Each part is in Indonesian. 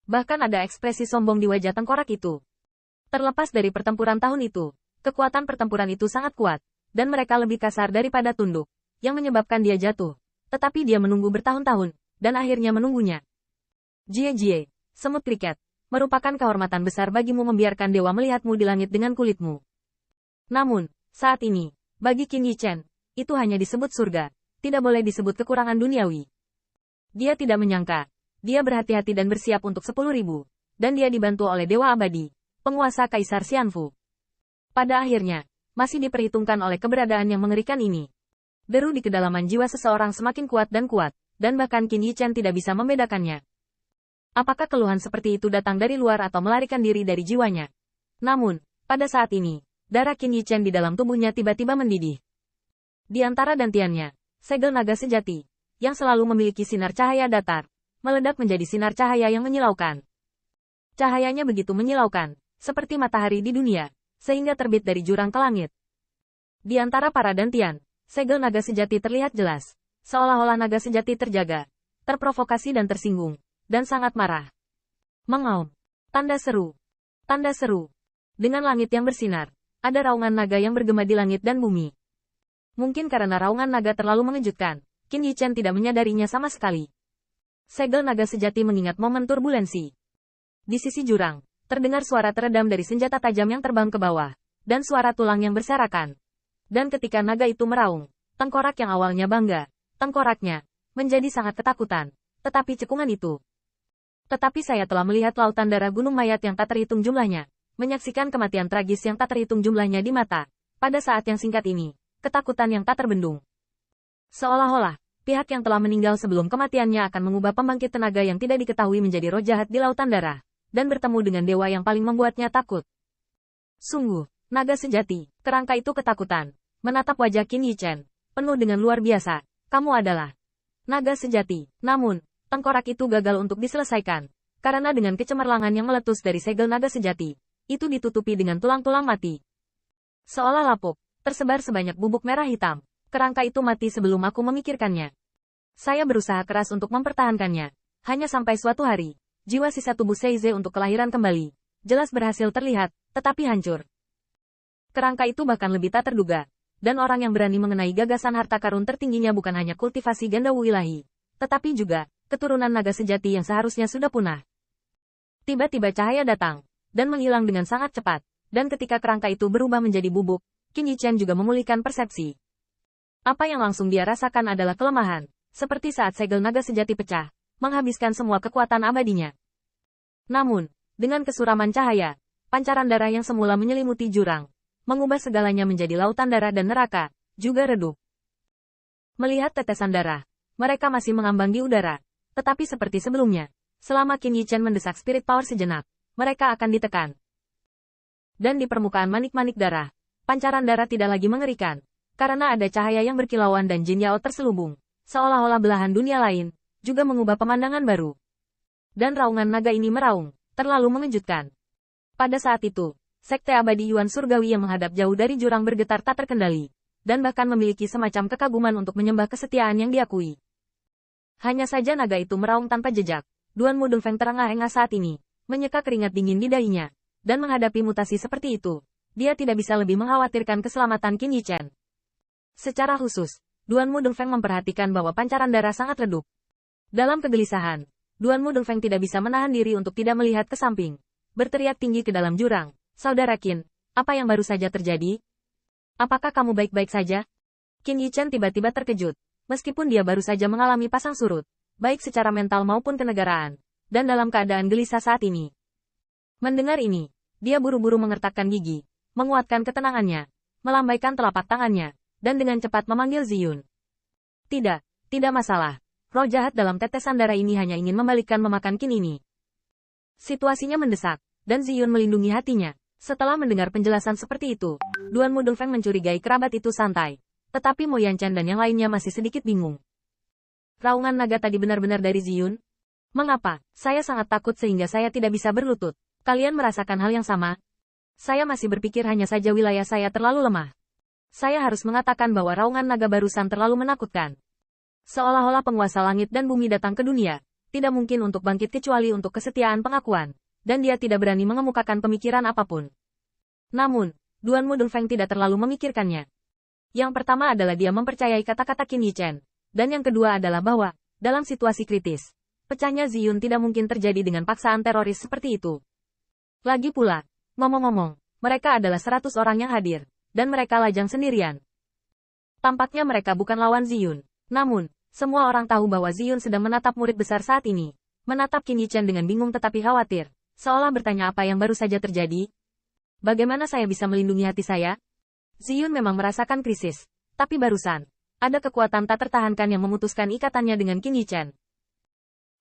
Bahkan ada ekspresi sombong di wajah tengkorak itu. Terlepas dari pertempuran tahun itu, kekuatan pertempuran itu sangat kuat, dan mereka lebih kasar daripada tunduk, yang menyebabkan dia jatuh. Tetapi dia menunggu bertahun-tahun, dan akhirnya menunggunya. Jie, semut kriket, merupakan kehormatan besar bagimu membiarkan dewa melihatmu di langit dengan kulitmu. Namun, saat ini, bagi Qin Yichen, itu hanya disebut surga, tidak boleh disebut kekurangan duniawi. Dia tidak menyangka, dia berhati-hati dan bersiap untuk 10.000, dan dia dibantu oleh Dewa Abadi, penguasa Kaisar Xianfu. Pada akhirnya, masih diperhitungkan oleh keberadaan yang mengerikan ini. Deru di kedalaman jiwa seseorang semakin kuat, dan bahkan Qin Yichen tidak bisa membedakannya. Apakah keluhan seperti itu datang dari luar atau melarikan diri dari jiwanya? Namun, pada saat ini, darah Qin Yichen di dalam tubuhnya tiba-tiba mendidih. Di antara dantiannya, segel naga sejati, yang selalu memiliki sinar cahaya datar, meledak menjadi sinar cahaya yang menyilaukan. Cahayanya begitu menyilaukan, seperti matahari di dunia, sehingga terbit dari jurang ke langit. Di antara para dantian, segel naga sejati terlihat jelas, seolah-olah naga sejati terjaga, terprovokasi dan tersinggung, dan sangat marah. Mengaum. Tanda seru. Tanda seru. Dengan langit yang bersinar, ada raungan naga yang bergema di langit dan bumi. Mungkin karena raungan naga terlalu mengejutkan, Qin Yichen tidak menyadarinya sama sekali. Segel naga sejati mengingat momen turbulensi. Di sisi jurang, terdengar suara teredam dari senjata tajam yang terbang ke bawah, dan suara tulang yang berserakan. Dan ketika naga itu meraung, tengkorak yang awalnya bangga, tengkoraknya, menjadi sangat ketakutan. Tetapi cekungan itu. Tetapi saya telah melihat lautan darah gunung mayat yang tak terhitung jumlahnya, menyaksikan kematian tragis yang tak terhitung jumlahnya di mata. Pada saat yang singkat ini, ketakutan yang tak terbendung. Seolah-olah, pihak yang telah meninggal sebelum kematiannya akan mengubah pembangkit tenaga yang tidak diketahui menjadi roh jahat di lautan darah, dan bertemu dengan dewa yang paling membuatnya takut. Sungguh, naga sejati, kerangka itu ketakutan, menatap wajah Qin Yichen, penuh dengan luar biasa, kamu adalah naga sejati. Namun, tengkorak itu gagal untuk diselesaikan, karena dengan kecemerlangan yang meletus dari segel naga sejati, itu ditutupi dengan tulang-tulang mati. Seolah lapuk, tersebar sebanyak bubuk merah hitam, kerangka itu mati sebelum aku memikirkannya. Saya berusaha keras untuk mempertahankannya. Hanya sampai suatu hari, jiwa sisa tubuh Seize untuk kelahiran kembali, jelas berhasil terlihat, tetapi hancur. Kerangka itu bahkan lebih tak terduga. Dan orang yang berani mengenai gagasan harta karun tertingginya bukan hanya kultivasi Gandawu ilahi, tetapi juga keturunan naga sejati yang seharusnya sudah punah. Tiba-tiba cahaya datang, dan menghilang dengan sangat cepat, dan ketika kerangka itu berubah menjadi bubuk, Qin Yichen juga memulihkan persepsi. Apa yang langsung dia rasakan adalah kelemahan, seperti saat segel naga sejati pecah, menghabiskan semua kekuatan abadinya. Namun, dengan kesuraman cahaya, pancaran darah yang semula menyelimuti jurang, mengubah segalanya menjadi lautan darah dan neraka, juga redup. Melihat tetesan darah, mereka masih mengambang di udara, tetapi seperti sebelumnya, selama Qin Yichen mendesak spirit power sejenak, mereka akan ditekan. Dan di permukaan manik-manik darah, pancaran darah tidak lagi mengerikan, karena ada cahaya yang berkilauan dan Jin Yao terselubung, seolah-olah belahan dunia lain, juga mengubah pemandangan baru. Dan raungan naga ini meraung, terlalu mengejutkan. Pada saat itu, Sekte Abadi Yuan Surgawi yang menghadap jauh dari jurang bergetar tak terkendali, dan bahkan memiliki semacam kekaguman untuk menyembah kesetiaan yang diakui. Hanya saja naga itu meraung tanpa jejak. Duan Mudongfeng terengah-engah saat ini, menyeka keringat dingin di dahinya, dan menghadapi mutasi seperti itu, dia tidak bisa lebih mengkhawatirkan keselamatan Qin Yichen. Secara khusus, Duan Mudongfeng memperhatikan bahwa pancaran darah sangat redup. Dalam kegelisahan, Duan Mudongfeng tidak bisa menahan diri untuk tidak melihat ke samping, berteriak tinggi ke dalam jurang. Saudara Qin, apa yang baru saja terjadi? Apakah kamu baik-baik saja? Qin Yichen tiba-tiba terkejut, meskipun dia baru saja mengalami pasang surut, baik secara mental maupun kenegaraan, dan dalam keadaan gelisah saat ini. Mendengar ini, dia buru-buru mengertakkan gigi, menguatkan ketenangannya, melambaikan telapak tangannya, dan dengan cepat memanggil Ziyun. Tidak masalah. Roh jahat dalam tetesan darah ini hanya ingin membalikkan memakan Qin ini. Situasinya mendesak, dan Ziyun melindungi hatinya. Setelah mendengar penjelasan seperti itu, Duan Mudongfeng mencurigai kerabat itu santai. Tetapi Mo Yanchen dan yang lainnya masih sedikit bingung. Raungan naga tadi benar-benar dari Ziyun? Mengapa? Saya sangat takut sehingga saya tidak bisa berlutut. Kalian merasakan hal yang sama? Saya masih berpikir hanya saja wilayah saya terlalu lemah. Saya harus mengatakan bahwa raungan naga barusan terlalu menakutkan. Seolah-olah penguasa langit dan bumi datang ke dunia, tidak mungkin untuk bangkit kecuali untuk kesetiaan pengakuan, dan dia tidak berani mengemukakan pemikiran apapun. Namun, Duan Mudongfeng tidak terlalu memikirkannya. Yang pertama adalah dia mempercayai kata-kata Qin Yichen, dan yang kedua adalah bahwa, dalam situasi kritis, pecahnya Ziyun tidak mungkin terjadi dengan paksaan teroris seperti itu. Lagi pula, ngomong-ngomong, mereka adalah 100 orang yang hadir, dan mereka lajang sendirian. Tampaknya mereka bukan lawan Ziyun. Namun, semua orang tahu bahwa Ziyun sedang menatap murid besar saat ini. Menatap Qin Yichen dengan bingung tetapi khawatir, seolah bertanya apa yang baru saja terjadi. Bagaimana saya bisa melindungi hati saya? Ziyun memang merasakan krisis, tapi barusan, ada kekuatan tak tertahankan yang memutuskan ikatannya dengan Qin Yichen.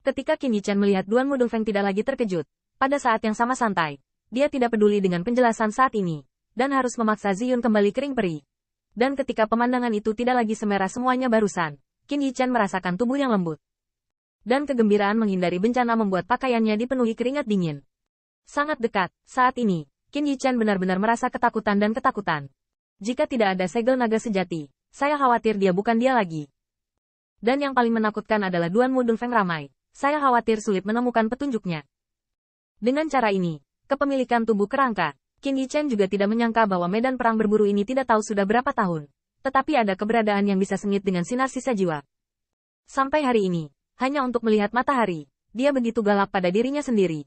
Ketika Qin Yichen melihat Duan Mudongfeng tidak lagi terkejut, pada saat yang sama santai, dia tidak peduli dengan penjelasan saat ini, dan harus memaksa Ziyun kembali kering peri. Dan ketika pemandangan itu tidak lagi semerah semuanya barusan, Qin Yichen merasakan tubuh yang lembut. Dan kegembiraan menghindari bencana membuat pakaiannya dipenuhi keringat dingin. Sangat dekat, saat ini, Qin Yichen benar-benar merasa ketakutan dan ketakutan. Jika tidak ada segel naga sejati, saya khawatir dia bukan dia lagi. Dan yang paling menakutkan adalah Duan Mudongfeng ramai. Saya khawatir sulit menemukan petunjuknya. Dengan cara ini, kepemilikan tubuh kerangka, Qin Yichen juga tidak menyangka bahwa medan perang berburu ini tidak tahu sudah berapa tahun. Tetapi ada keberadaan yang bisa sengit dengan sinar sisa jiwa. Sampai hari ini, hanya untuk melihat matahari, dia begitu galak pada dirinya sendiri.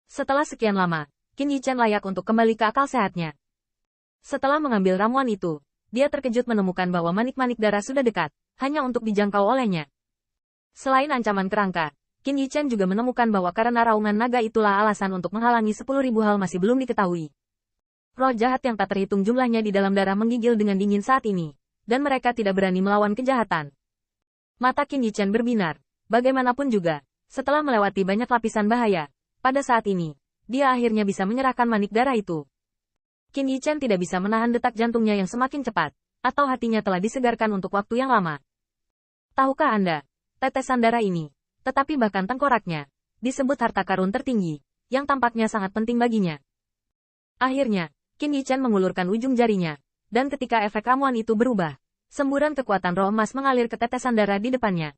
Setelah sekian lama, Qin Yichen layak untuk kembali ke akal sehatnya. Setelah mengambil ramuan itu, dia terkejut menemukan bahwa manik-manik darah sudah dekat, hanya untuk dijangkau olehnya. Selain ancaman kerangka, Qin Yichen juga menemukan bahwa karena raungan naga itulah alasan untuk menghalangi 10.000 hal masih belum diketahui. Roh jahat yang tak terhitung jumlahnya di dalam darah menggigil dengan dingin saat ini, dan mereka tidak berani melawan kejahatan. Mata Qin Yichen berbinar, bagaimanapun juga, setelah melewati banyak lapisan bahaya, pada saat ini, dia akhirnya bisa menyerahkan manik darah itu. Qin Yichen tidak bisa menahan detak jantungnya yang semakin cepat, atau hatinya telah disegarkan untuk waktu yang lama. Tahukah Anda, tetesan darah ini, tetapi bahkan tengkoraknya, disebut harta karun tertinggi, yang tampaknya sangat penting baginya. Akhirnya, Qin Yichen mengulurkan ujung jarinya, dan ketika efek ramuan itu berubah, semburan kekuatan roh emas mengalir ke tetesan darah di depannya.